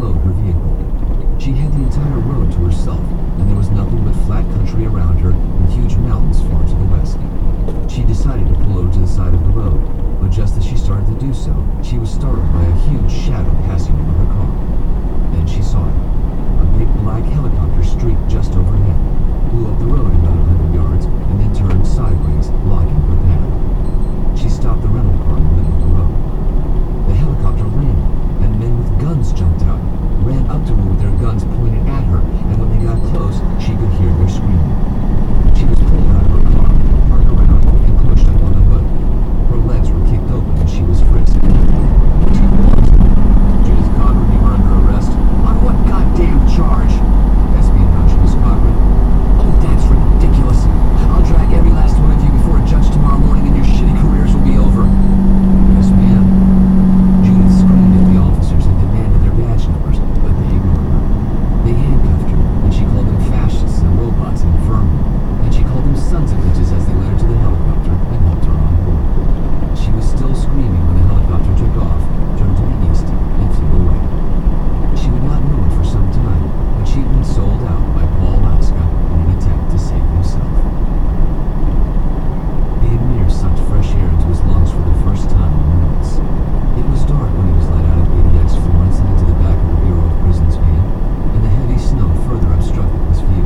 slowed her vehicle. She had the entire road to herself, and there was nothing but flat country around her and huge mountains far to the west. She decided to pull over to the side of the road, but just as she started to do so, she was startled by a huge shadow passing over her car. Then she saw it. A big black helicopter streaked just overhead, blew up the road another 100 yards, and then turned sideways, blocking her path. She stopped the rental car in the middle of the road. The helicopter landed, and men with guns jumped out, ran up to her with their guns pointed at her, and when they got close, she could hear their screaming. She was pulled out of her car, turned around, and pushed up on the hood. Her legs were kicked open and she was frisked. What do you want? Judith Cochran, you are under arrest. On what goddamn charge? Espionage, Miss Cochran. Oh, that's ridiculous. I'll drag every last one of you before a judge tomorrow morning and your shitty careers will be over. Yes, ma'am. Judith screamed at the officers and demanded their badge numbers, but they ignored her. They handcuffed her, and she called them fascists and robots and vermin, and she called them sons of bitches as they led her to the helicopter and helped her on board. She was still screaming when the helicopter took off, turned to the east, and flew away. She would not know it for some time, but she had been sold out by Paul Alaska in an attempt to save himself. The Emir sucked fresh air into his lungs for the first time in months. It was dark when he was let out of ADX Florence and into the back of the Bureau of Prisons van, and the heavy snow further obstructed his view.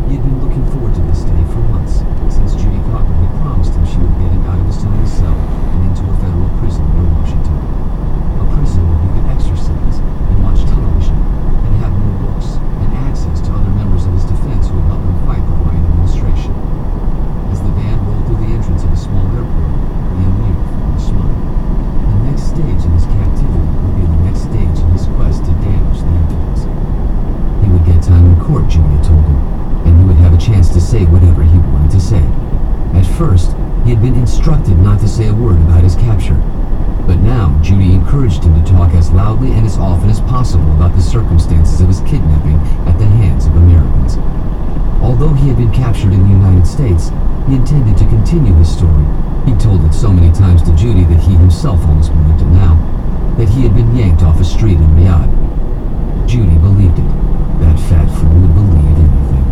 He had been looking forward to this day for months, since Judy Cochran had promised him she would get him out of his tiny cell and into a federal prison near Washington. A prison where he could exercise and watch television and have more books and access to other members of his defense who would help him fight the Ryan administration. As the van rolled through the entrance of a small airport, the Emir formed a smile. The next stage in his captivity would be the next stage in his quest to damage the evidence. He would get time in court, Judy told him, and he would have a chance to say whatever he wanted to say. At first, he had been instructed not to say a word about his capture. But now, Judy encouraged him to talk as loudly and as often as possible about the circumstances of his kidnapping at the hands of Americans. Although he had been captured in the United States, he intended to continue his story. He told it so many times to Judy that he himself almost believed it now, that he had been yanked off a street in Riyadh. Judy believed it. That fat fool would believe anything.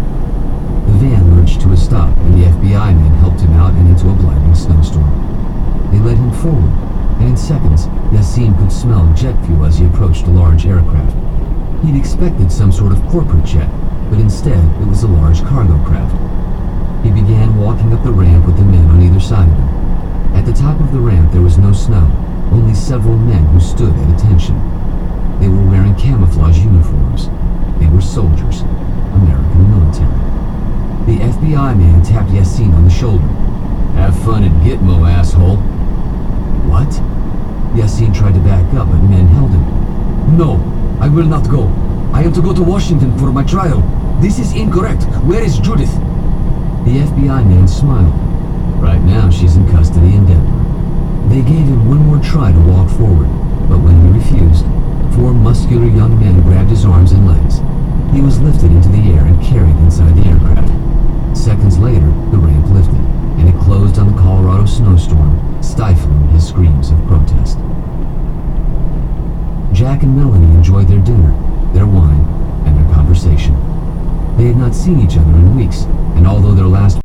The van lurched to a stop, and the FBI men helped him out and into a blinding snowstorm. They led him forward, and in seconds, Yassin could smell jet fuel as he approached a large aircraft. He'd expected some sort of corporate jet, but instead it was a large cargo craft. He began walking up the ramp with the men on either side of him. At the top of the ramp there was no snow, only several men who stood at attention. They were wearing camouflage uniforms. They were soldiers, American military. The FBI man tapped Yassin on the shoulder. "Have fun at Gitmo, asshole." "What?" Yassin tried to back up, but men held him. "No, I will not go. I am to go to Washington for my trial. This is incorrect. Where is Judith?" The FBI man smiled. "Right now she's in custody in Denver." They gave him one more try to walk forward, but when he refused, 4 muscular young men grabbed his arms and legs. He was lifted into the air and carried inside the aircraft. Seconds later, the ramp lifted, and it closed on the Colorado snowstorm, stifling his screams of protest. Jack and Melanie enjoyed their dinner, their wine, and their conversation. They had not seen each other in weeks, and although their last